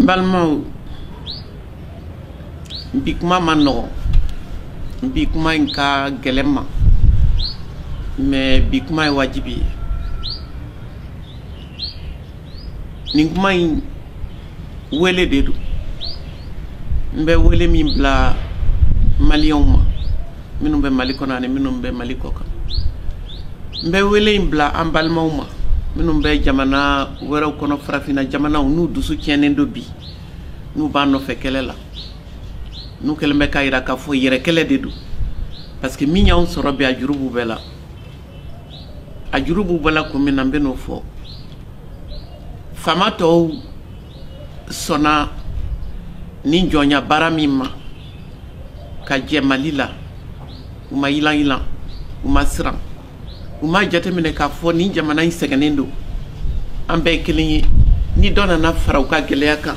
Balma Bikma Mano Bikma Inka Gelema mais Bikma Wajibi Ninkma Wele Dedu Mbe Wele Mimbla Malion Minumbe Malikona and Minumbe Malikoka Mbe Wele Imbla Ambalmauma Minumbe Jamana Wero Kono Frafina Jamana nous dusu tienendo bi nous bano fekelela nous kelme kayira ka fo yere kele dedu parce que minya on soro bi ajurubu bela ko minambe no fo famato sona ni jonya baramima ka jemalila uma ilan uma sran uma jatemine ka fo ni jamana iseganendo ambe kelin ni dona na farauka geleaka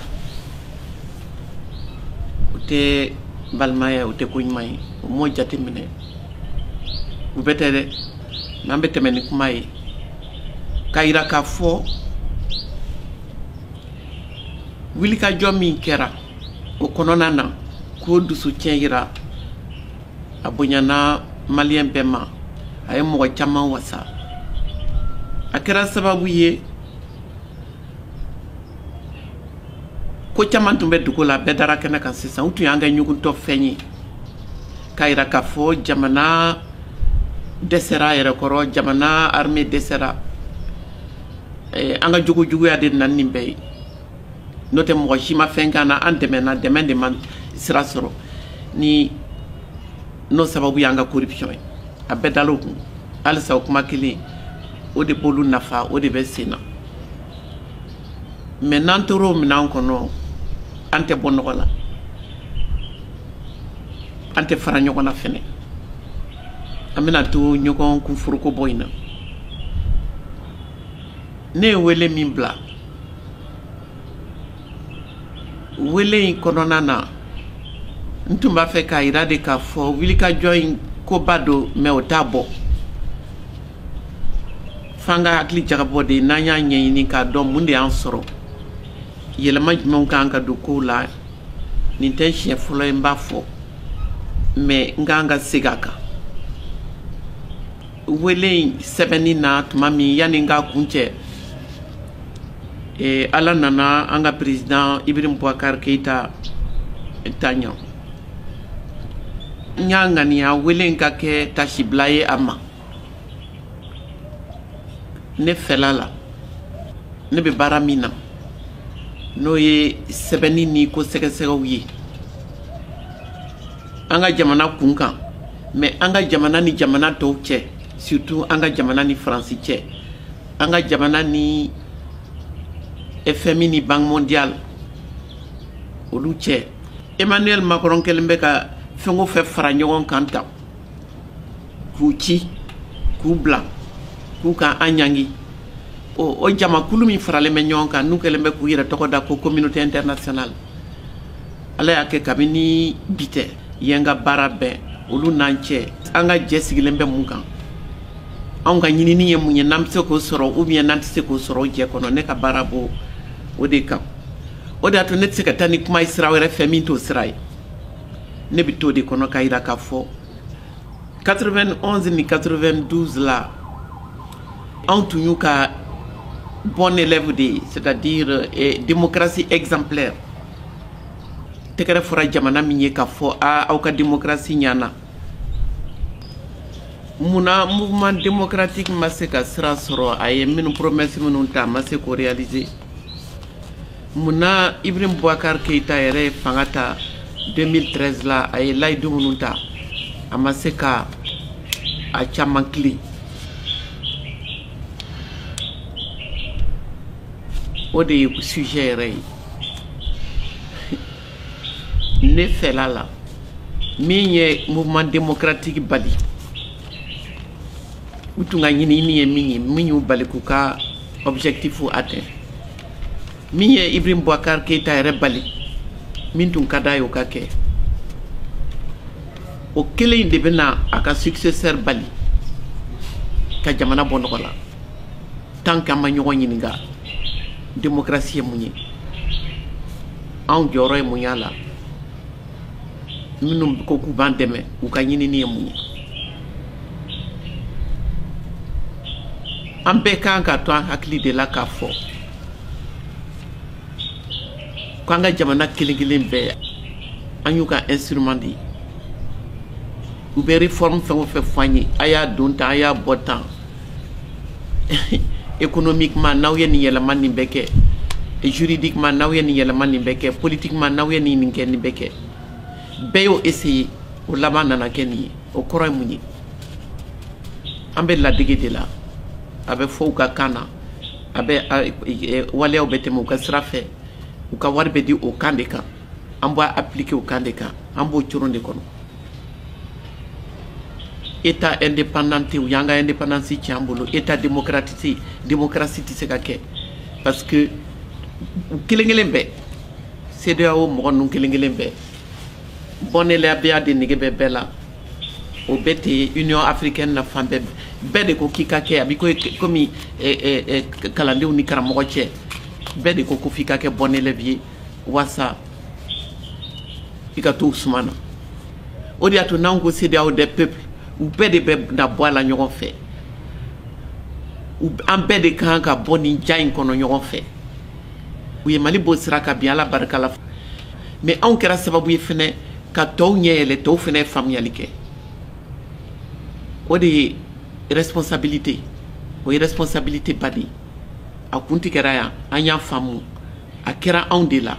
ute balmaya ute kunymai mo jatemine ubetere nambe temeni kumai kaira ka fo wilika jomi kera o konona na ko dusu tienira abonyana malien bema ay mo chama wasa akera sababu ye ko chama tumbe dukola bedara kena kan sisan utu yanga nyugun to fenyi kaira ka fo jamana desera yere koro jamana armée desera anga jugu ya de nan nimbe note mo shima fengana andemena demande man sirasoro ni no sababu yanga corruption abedalo alisa okuma kili o de bolu nafa o de besina maintenant toro minan kono ante bonola ante faranyo kona fene amina to nyokon ku furuko boyna ne wele mimbla wele kono nana ntumba fe ka irade ka fo wilika join ko bado me otabo fanga akli jagabo de nanya nyini ka do munde ansoro yelema jumon kan ka do ko la ni ten chef folo mbafo me nganga sigaka wele sebeni na tumami yani nga kunche ala nana anga president Ibrahim Boubacar Keita tanyo nyanga ni ya wele nga ke tashiblaye ama ne felala ne be baramina no ye sebeni ni ko sege wi anga jamana kunkan mais anga jamana ni jamana to che surtout anga jamana ni France che anga jamana ni FMI ni Banque mondiale olu che Emmanuel Macron kelembe ka fengo fe fara nyogon kanta ku ci ku blanc ku ka anyangi o jama kulumi farale me nyonka nu kelembe ku yira toko da ko communauté internationale ala yake kabini bite yenga barabe olu nanche anga jesigilembe munkan anga nyini ni yemunye namse ko soro ou bien nantse ko soro je kono ne ka barabo ode kam ode ato net sekatani kuma isra were femi to srai ne bito de kono kaira ka fo 91 ni 92 là en tout cas bon élève de c'est-à-dire démocratie exemplaire tekere fora jamana minye ka fo au ka démocratie nyana muna mouvement démocratique maseka sera soro ay min promesse min ta maseko réaliser muna Ibrahim Boubacar Keita ere fangata 2013 la ay lay dumununta amaseka a chamankli ode sujet rey ne felala minye mouvement démocratique bali utunga nyini ni minyu bali kuka objectif ou atteint minye Ibrahim Boubacar Keita ere bali mintun kadayo kake o kele inde bena aka successeur bali ka jamana bondola tant que ma nyogo nyinga démocratie munye anw jɔyɔrɔ ye mun y'a la minnu ko k'u b'an dɛmɛ u ka ɲinini ye mun ye an bɛɛ kan ka to an hakili de la k'a fɔ k'an ka jamana kelen kelen bɛɛ an y'u ka instrument de ye u bɛ réforme fɛn o fɛn fɔ an ye a y'a don tan a y'a bɔ tan économiquement n'aw ye nin yɛlɛma nin bɛɛ kɛ juridiquement n'aw ye nin yɛlɛma nin bɛɛ kɛ politiquement n'aw ye nin kɛ nin bɛɛ kɛ bɛɛ y'o essayer o laban nana kɛ nin ye o kɔrɔ ye mun ye an bɛ ladege de la a bɛ fɔ u ka kan na a bɛ waleyaw bɛ tɛmɛ u ka sira fɛ u ka wari bɛ di o kan de kan an b'a appliquer o kan de kan an b'o coron de kɔnɔ état indépendant tɛ u y'an ka indépendance tiɲɛ an bolo état démocratique démocratie tɛ se ka kɛ parce que kelen kelen bɛɛ CEDEAO mɔgɔ ninnu kelen kelen bɛɛ bɔnnɛlɛya de nege bɛ bɛɛ la o bɛɛ tɛ Union africaine na fan bɛɛ de ko k'i ka kɛ a bɛ komi kalandenw ni karamɔgɔ cɛ bɛɛ de ko f'i ka kɛ bɔnnɛlɛbi ye walasa i ka to suma na o de y'a to n'anw ko CEDEAO des peuples u bɛɛ de bɛ na bɔ a la ɲɔgɔn fɛ an bɛɛ de kan ka bɔ nin ja in kɔnɔ ɲɔgɔn fɛ u ye Mali bɔ sira kan bi Ala barika la mais anw kɛra sababu ye fɛnɛ ka tɔw ɲɛ yɛlɛ tɔw fɛnɛ ye faamuyali kɛ o de ye responsabilité o ye responsabilité ba de ye a kun tɛ kɛra yan an y'a faamu a kɛra anw de la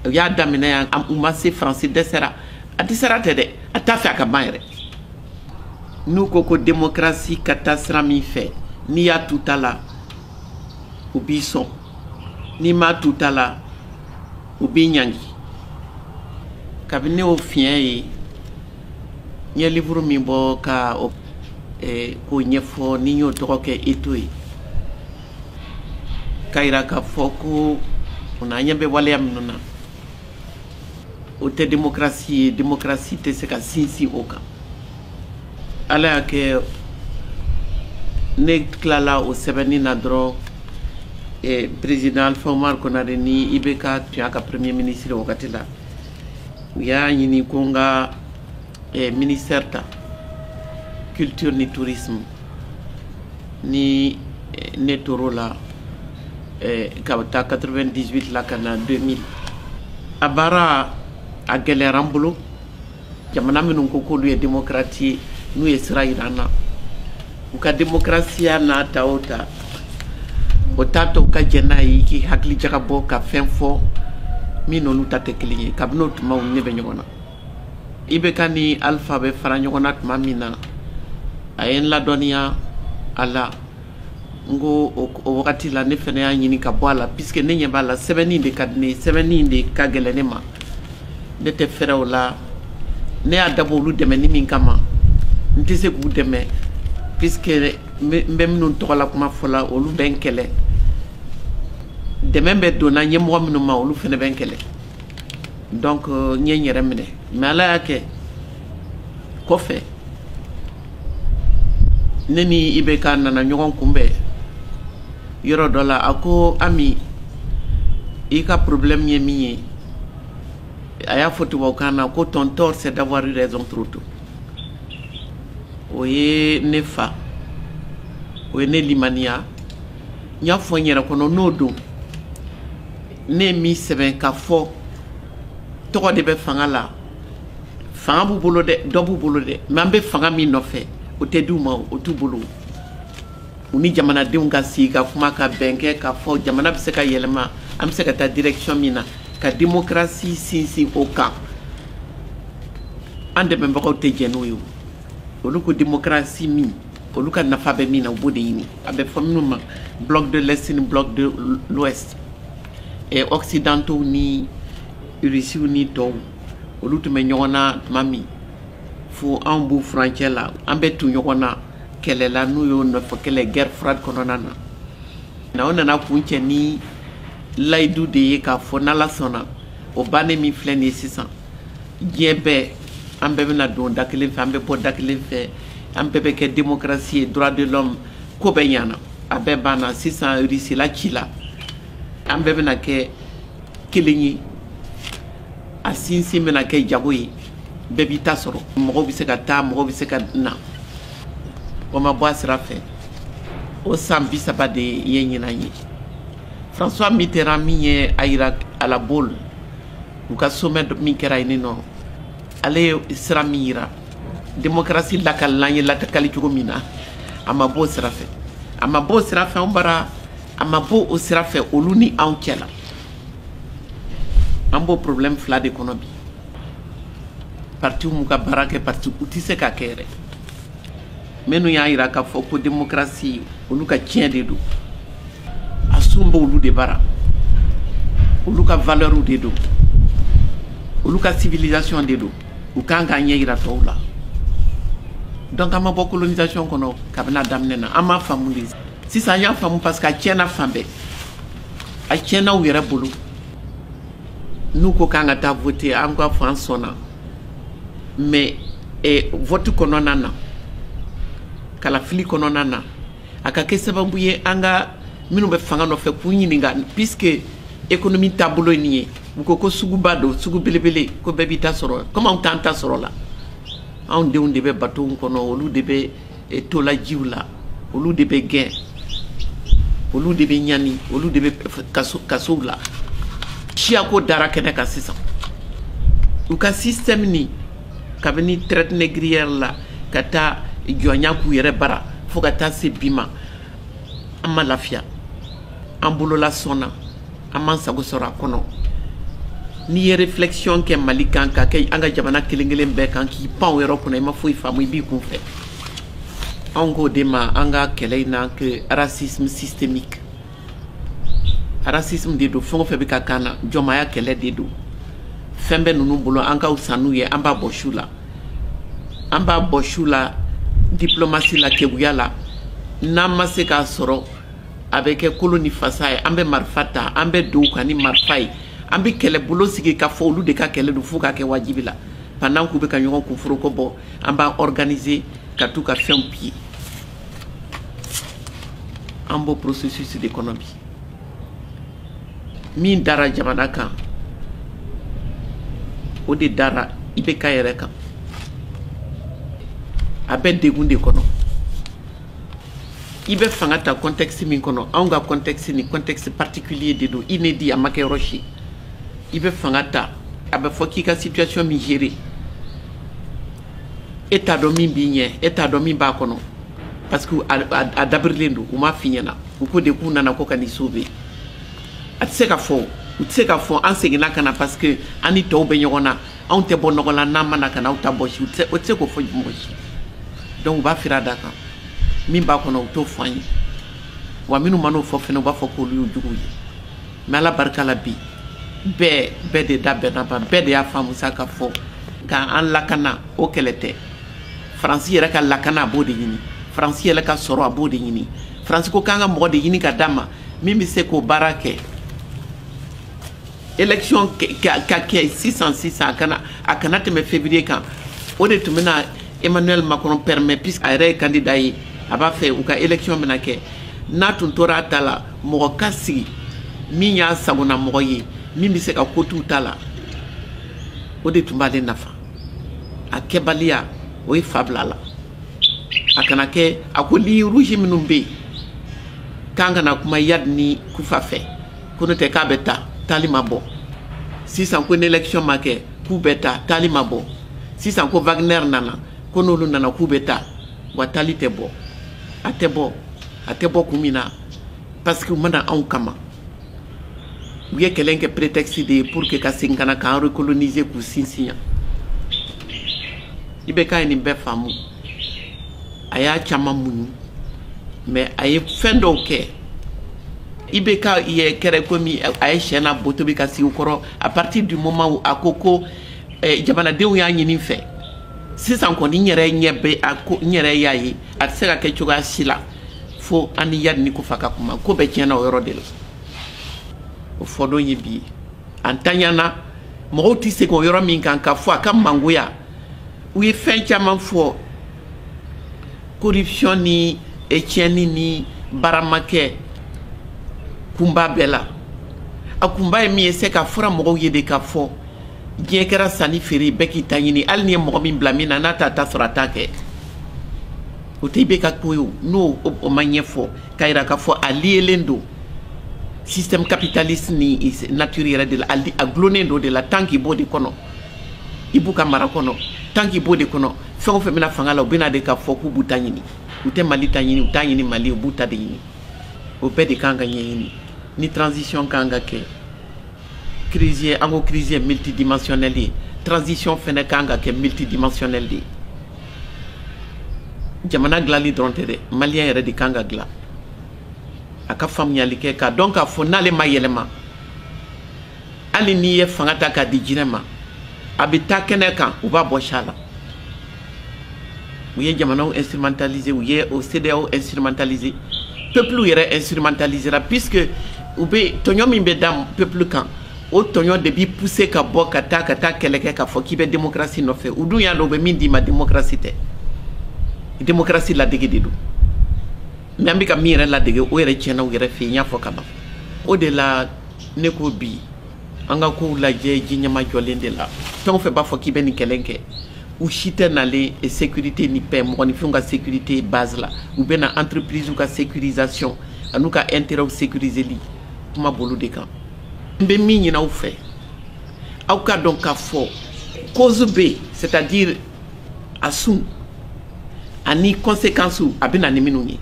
u y'a daminɛ yan u ma se faransi dɛsɛra a dɛsɛra tɛ dɛ a t'a fɛ a ka ban yɛrɛ n'u ko démocratie ka taa sira min fɛ n'i y'a tu ta la u b'i sɔn n'i m'a tu ta la u b'i ɲangi kabini ne y'o fiɲɛ ye n ye livre min bɔ ka k'o ɲɛfɔ ni n y'o tɔgɔ kɛ Eto ye k'a yira k'a fɔ ko an ɲɛ bɛ waleya minnu na o tɛ démocratie ye démocratie tɛ se ka sinsin o kan Ala y'a kɛ ne tilala o sɛbɛnni na dɔrɔn président Alpha Omar Konare ni IBK tun y'a ka premier ministre wagati la u y'a ɲini ko n ka ministère ta culture ni tourisme ni ne tor'o la ka taa 98 la ka na 2000 a baara a gɛlɛyara n bolo jamana minnu ko k'olu ye démocrate ye n'u ye sira yira an na u ka démocratie n'a ta o ta o t'a to u ka jɛn n'a ye i k'i hakili jagabɔ ka fɛn fɔ min n'olu ta tɛ kelen ye kabini o tuma u ne bɛ ɲɔgɔn na IBK ni Alpha bɛ fara ɲɔgɔn na tuma min na a ye n ladɔnniya a la n ko o wagati la ne fana y'a ɲini ka bɔ a la puisque ne ɲɛ b'a la sɛbɛnni de ka di ne ye sɛbɛnni de ka gɛlɛn ne ma ne tɛ fɛrɛ o la ne y'a dabɔ olu dɛmɛni min kama n tɛ se k'u dɛmɛ puisque n bɛ minnu tɔgɔ la kuma fɔ la olu bɛ n kɛlɛ dɛmɛ bɛ donna ɲɛmɔgɔ minnu ma olu fana bɛ n kɛlɛ donc n ye n yɛrɛ minɛ mais Ala y'a kɛ kɔfɛ ne ni IBK nana ɲɔgɔn kunbɛn yɔrɔ dɔ la a ko Ami i ka problème ye min ye a y'a fɔ tubabukan na ko ton tort c'est d'avoir eu raison trop tôt o ye ne fa o ye ne limaniya n y'a fɔ n yɛrɛ kɔnɔ n'o don ne ye min sɛbɛn ka fɔ tɔgɔ de bɛ fanga la fanga b'u bolo dɛ dɔ b'u bolo dɛ mais an bɛ fanga min nɔfɛ o tɛ d'u ma o t'u bolo u ni jamanadenw ka sigi ka kuma ka bɛn kɛ k'a fɔ jamana bɛ se ka yɛlɛma an bɛ se ka taa direction min na ka démocratie sinsin o kan an dɛmɛbagaw tɛ jɛn n'o ye olu ko démocratie min olu ka nafa bɛ min na u b'o de ɲini a bɛ fɔ minnu ma bloc de l'est ni bloc de l'ouest occidentaux ni russiw ni tɔw olu tun bɛ ɲɔgɔn na tuma min fo anw b'u furancɛ la an bɛ tu ɲɔgɔn na kɛlɛ la n'u y'o nɔfɛ kɛlɛ guerre froide kɔnɔna na o nana kun cɛ ni layidu de ye k'a fɔ n'Ala sɔnna o bannen min filɛ nin ye sisan diɲɛ bɛɛ an bɛɛ bɛna don da kelen fɛ an bɛ bɔ da kelen fɛ an bɛɛ bɛ kɛ démocratie ye droit de l'homme ko bɛɛ ɲana a bɛɛ banna sisan Russie la ci la an bɛɛ bɛna kɛ kelen ye a sinsin bɛna kɛ jago ye bɛɛ b'i ta sɔrɔ mɔgɔw bɛ se ka taa mɔgɔw bɛ se ka na o ma bɔ a sira fɛ o san 30 de ye ɲinan ye François Mitterrand min ye a yira à la boule u ka sommet min kɛra yen nɔ ale ye sira min yira démocratie lakalilan ye lakali cogo min na a ma bɔ o sira fɛ a ma bɔ o sira fɛ anw bara a ma bɔ o sira fɛ olu ni anw cɛ la an b'o problème fila de kɔnɔ bi parti m'u ka baara kɛ parti u tɛ se ka kɛ yɛrɛ minnu y'a yira k'a fɔ ko démocratie olu ka tiɲɛ de don a sun b'olu de bara olu ka valeur de don olu ka civilisation de don u kan k'a ɲɛ yira tɔw la donc an ma bɔ colonisation kɔnɔ kabini a daminɛ na an m'a faamu de sisan an y'a faamu parce que a tiɲɛna fan bɛɛ a tiɲɛna u yɛrɛ bolo n'u ko k'an ka taa voter an ka fɔ an sɔnna mais vote kɔnɔna na kalafili kɔnɔna na a ka kɛ sababu ye an ka minnu bɛ fanga nɔfɛ k'u ɲininka puisque économie taabolo ye nin ye u ko suguba don sugu belebele ko bɛɛ b'i ta sɔrɔ comme anw t'an ta sɔrɔ la anw denw de bɛ bateau kɔnɔ olu de bɛ tolajiw la olu de bɛ gɛn olu de bɛ ɲani olu de bɛ kasow la siyako dara kɛnɛ kan sisan u ka système ni kabini traite négrière la ka taa jɔnya k'u yɛrɛ bara fo ka taa se bi ma an ma lafiya an bolola sɔnna an m'an sago sɔrɔ a kɔnɔ n'i ye réflexion kɛ Mali kan ka kɛ an ka jamana kelen kelen bɛɛ kan k'i pan o yɔrɔ kunna i ma foyi faamu i b'i kun fɛ anw k'o de ma an ka kɛlɛ in na que racisme systémique racisme de don fɛn o fɛn bɛ ka kan na jɔnmaya kɛlɛ de don fɛn bɛ ninnu bolo an ka fisa n'u ye an b'a bɔ su la an b'a bɔ su la diplomatie la keguya la n'an ma se k'a sɔrɔ a bɛ kɛ kolo ni fasa ye an bɛ marifa ta an bɛ don u kan ni marifa ye an bɛ kɛlɛbolo sigi k'a fɔ olu de ka kɛlɛ don fo k'a kɛ wajibi la pendant k'u bɛ ka ɲɔgɔn kunforoko bɔ an b'a organiser ka t'u ka fɛnw piller an b'o processus de kɔnɔ bi min dara jamana kan o de dara i bɛ ka yɛrɛ kan a bɛ degun de kɔnɔ i bɛ fanga ta contexte min kɔnɔ anw ka contexte ni contexte particulier de don inédit a ma kɛ yɔrɔ si i bɛ fanga ta a bɛ fɔ k'i ka situation min gérer e t'a dɔn min b'i ɲɛ e t'a dɔn min b'a kɔnɔ parce que a dabirilen don u m'a f'i ɲɛna u ko de k'u nana ko ka n'i sauver a tɛ se ka fɔ u tɛ se ka fɔ an seginna ka na parce que an ni tɔw bɛ ɲɔgɔn na anw tɛ bɔ nɔgɔ la n'an ma na ka na aw ta bɔ si o tɛ se k'o fɔ mɔgɔ si donc u b'a fira da kan min b'a kɔnɔ u t'o fɔ an ye wa minnu ma n'o fɔ fɛnɛ u b'a fɔ k'olu y'u juguw ye mais ala barika la bi bɛɛ de da bɛnna ban bɛɛ de y'a faamu sa ka fɔ k'an lakana o kɛlɛ tɛ faransi yɛrɛ ka lakana a b'o de ɲini faransi yɛrɛ ka sɔrɔ a b'o de ɲini faransi ko k'an ka mɔgɔ de ɲini ka d'a ma min bɛ se k'o baara kɛ élection ka kɛ sisan a kana tɛmɛ février kan o de tun bɛna Emmanuel Macron permet puisque a yɛrɛ ye candidat ye a b'a fɛ u ka élection bɛna kɛ n'a tun tora a ta la mɔgɔ ka sigi min y'a sagona mɔgɔ ye min bɛ se ka ko t'u ta la o de tun b'ale nafa a kɛbaliya o ye fa bila a la a kana kɛ a ko ligne rouge minnu bɛ yen k'an kana kuma Yadi ni Kufa fɛ ko n'o tɛ k'a bɛ taa taali ma bɔ sisan ko ni élection ma kɛ k'u bɛ taa taali ma bɔ sisan ko Wagner nana ko n'olu nana k'u bɛ taa wa taali tɛ bɔ a tɛ bɔ kun min na parce que u mana anw kama u ye kɛlɛ kɛ prétexte de ye pour que ka segin ka na k'an recoloniser k'u sinsin yan IBK ye nin bɛɛ faamu a y'a caman muɲu mais a ye fɛn dɔw kɛ IBK ye kɛra komi a ye sɛ n'a bɔ tobi ka sigi u kɔrɔ à partir du moment où a ko jamanadenw y'a ɲini fɛ sisan kɔni n yɛrɛ ɲɛ bɛ a ko n yɛrɛ y'a ye a tɛ se ka kɛ cogoya si la fo an ni Yadi ni Kufa ka kuma ko bɛɛ tiɲɛna o yɔrɔ de la o fɔdon ye bi ye an taɲana mɔgɔw tɛ segin o yɔrɔ min kan ka fɔ a ka mangoya u ye fɛn caman fɔ corruption ni tiɲɛni ni baaramakɛ kunba bɛɛ la a kunba ye min ye c'est ka fɔra mɔgɔw ye de ka fɔ diɲɛ kɛra sanni feere bɛɛ k'i ta ɲini hali ni ye mɔgɔ min bila min na n'a t'a ta sɔrɔ a t'a kɛ o tɛ bɛ ka ko ye n'o o ma ɲɛfɔ k'a yira k'a fɔ a liyelen don système capitaliste ni nature yɛrɛ de la a gulonnen don de la tant qu'il b'o de kɔnɔ i b'u ka mara kɔnɔ tant qu'il b'o de kɔnɔ fɛn o fɛn bɛna fanga la u bɛna de k'a fɔ k'u b'u ta ɲini u tɛ Mali ta ɲini u t'a ɲini Mali u b'u ta de ɲini o bɛɛ de kan ka ɲɛɲini ni transition kan ka kɛ crise ye an ko crise ye multidimensionnelle ye transition fɛnɛ kan ka kɛ multidimensionnelle de ye jamana dilanli dɔrɔn tɛ dɛ maliyɛn yɛrɛ de kan ka dilan a ka faamuyali kɛ k'a dɔn k'a fɔ n'ale ma yɛlɛma hali n'i ye fanga ta k'a di jinɛ ma a bɛ taa kɛnɛ kan u b'a bɔ sa la u ye jamanaw instrumentaliser u ye o CEDEAO instrumentaliser peuple yɛrɛ instrumentalisera puisque u bɛ tɔɲɔ min bɛ da peuple kan o tɔɲɔ de b'i pousser ka bɔ ka taa kɛlɛ kɛ k'a fɔ k'i bɛ démocratie nɔfɛ u dun y'a dɔn u bɛ min d'i ma démocratie tɛ démocratie ladege de don mais an bɛ ka min yɛrɛ ladege o yɛrɛ tiɲɛna u yɛrɛ fɛ yen n y'a fɔ ka ban o de la ne ko bi an ka kow lajɛ ji ɲɛma jɔlen de la fɛn o fɛn b'a fɔ k'i bɛ nin kɛlɛ kɛ u si tɛ nalen sécurité ni paix mɔgɔninfinw ka sécurité base la u bɛ na entreprise ka sécurisation an'u ka intérêt sécuriseli kuma bolo de kan n bɛ min ɲini aw fɛ aw ka dɔn k'a fɔ cause bɛ c'est-à-dire a sun ani conséquences a bɛ na ni minnu ye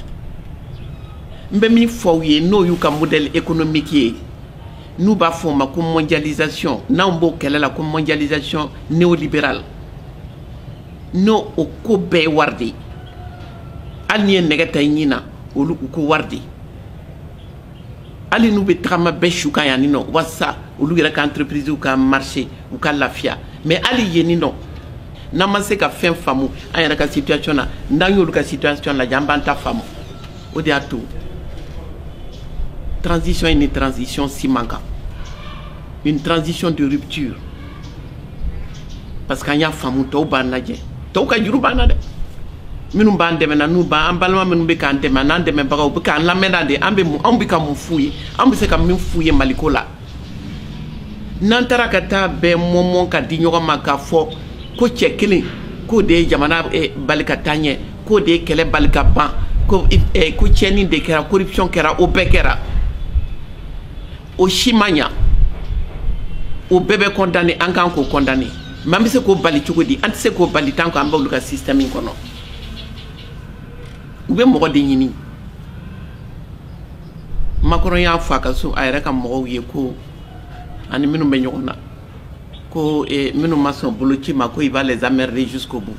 n bɛ min fɔ aw ye n'o y'u ka modèle économique ye n'u b'a fɔ o ma ko mondialisation n'anw b'o kɛlɛ la ko mondialisation néolibérale n'o o ko bɛɛ ye wari de ye hali n'i ye nɛgɛ ta i ɲin na olu u ko wari de hali n'u bɛ tagama bɛɛ su kan yan ni nɔ walasa olu yɛrɛ ka entreprise ka marché u ka lafiya mais hali yen ni nɔ n'an ma se ka fɛn faamu an yɛrɛ ka situation na n'an y'olu ka situation lajɛ an b'an ta faamu o de y'a to transition ye ni transition si man kan une transition de rupture parce que an y'a faamu tɔw b'an lajɛ tɔw ka juru b'an na dɛ minnu b'an dɛmɛ na n'u b'an an balima minnu bɛ k'an dɛmɛ n'an dɛmɛbagaw u bɛ k'an lamɛnna de anw bɛ ka mun f'u ye an bɛ se ka min f'u ye Maliko la n'an taara ka taa bɛɛ mɔmɔ ka di ɲɔgɔn ma k'a fɔ ko cɛ kelen k'o de ye jamana bali ka taa ɲɛ k'o de ye kɛlɛ bali ka ban ko tiɲɛni de kɛra corruption kɛra o bɛɛ kɛra o si ma ɲa o bɛɛ bɛ condamné an kan k'o condamné mais an bɛ se k'o bali cogo di an tɛ se k'o bali tant qu'an b'olu ka système in kɔnɔ u bɛ mɔgɔ de ɲini Macron y'a fɔ a ka so a yɛrɛ ka mɔgɔw ye ko ani minnu bɛ ɲɔgɔn na ko minnu ma sɔn boloci ma ko il va les emmerder jusqu'au bout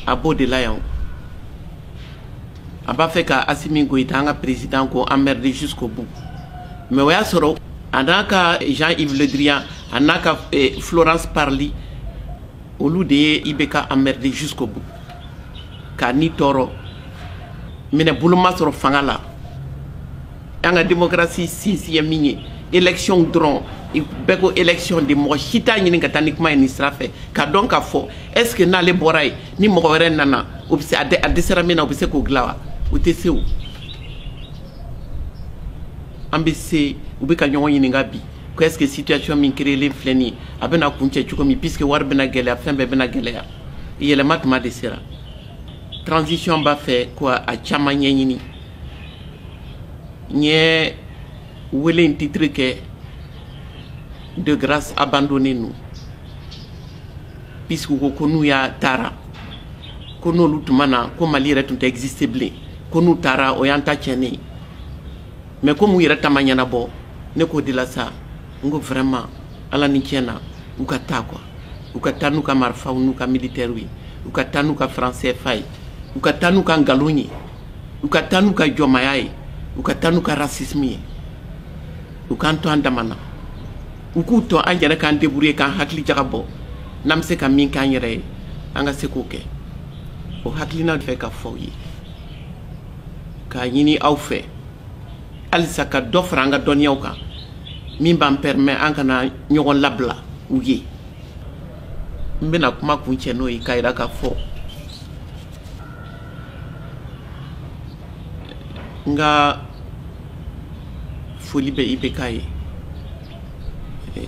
a b'o de la yan a b'a fɛ ka Assimi Goïta an ka président ko emmerder jusqu'au bout mais o y'a sɔrɔ a n'a ka Jean-Yves Le Drian a n'a ka Florence Parly olu de ye IBK emmerder jusqu'au bout k'a ni tɔɔrɔ minɛ bolo ma sɔrɔ fanga la an ka démocratie sinsin ye min ye élection dɔrɔn bɛɛ ko élection de mɔgɔ si t'a ɲini ka taa ni kuma ye nin sira fɛ k'a dɔn k'a fɔ est ce que n'ale bɔra yen ni mɔgɔ wɛrɛ nana o bɛ se a dɛsɛra min na o bɛ se k'o dilan wa o tɛ se o an bɛ se u bɛ ka ɲɔgɔn ɲininka bi ko est ce que situation min créelen filɛ nin ye a bɛna kuncɛ cogo min puisque wari bɛna gɛlɛya fɛn bɛɛ bɛna gɛlɛya yɛlɛma tuma de sera transition b'a fɛ ko a caman ɲɛɲini n ye wele in titre kɛ de grâce abandonnée nous puisque ko n'u y'a taara ko n'olu tuma na ko Mali yɛrɛ tun tɛ exister bilen ko n'u taara o y'an ta tiɲɛnen ye mais ko mun yɛrɛ ta ma ɲɛnabɔ ne k'o de la sa n ko vraiment ala ni tiɲɛ na u ka taa quoi u ka taa n'u ka marifaw n'u ka militaires ye u ka taa n'u ka franc CFA ye u ka taa n'u ka nkalon ye u ka taa n'u ka jɔnmaya ye u ka taa n'u ka racisme ye u k'an to an dama na u k'u to an yɛrɛ k'an débrouiller k'an hakili jagabɔ n'an bɛ se ka min k'an yɛrɛ ye an ka se k'o kɛ o hakilina fɛ ka fɔ aw ye k'a ɲini aw fɛ halisa ka dɔ fara an ka dɔnniyaw kan min b'an permet an kana ɲɔgɔn labila u ye n bɛna kuma kuncɛ n'o ye k'a yira k'a fɔ n ka foli bɛ IBK ye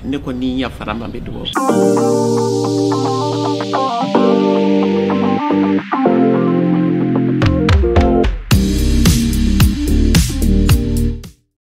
ne ko ni yafara ma bɛ dugawu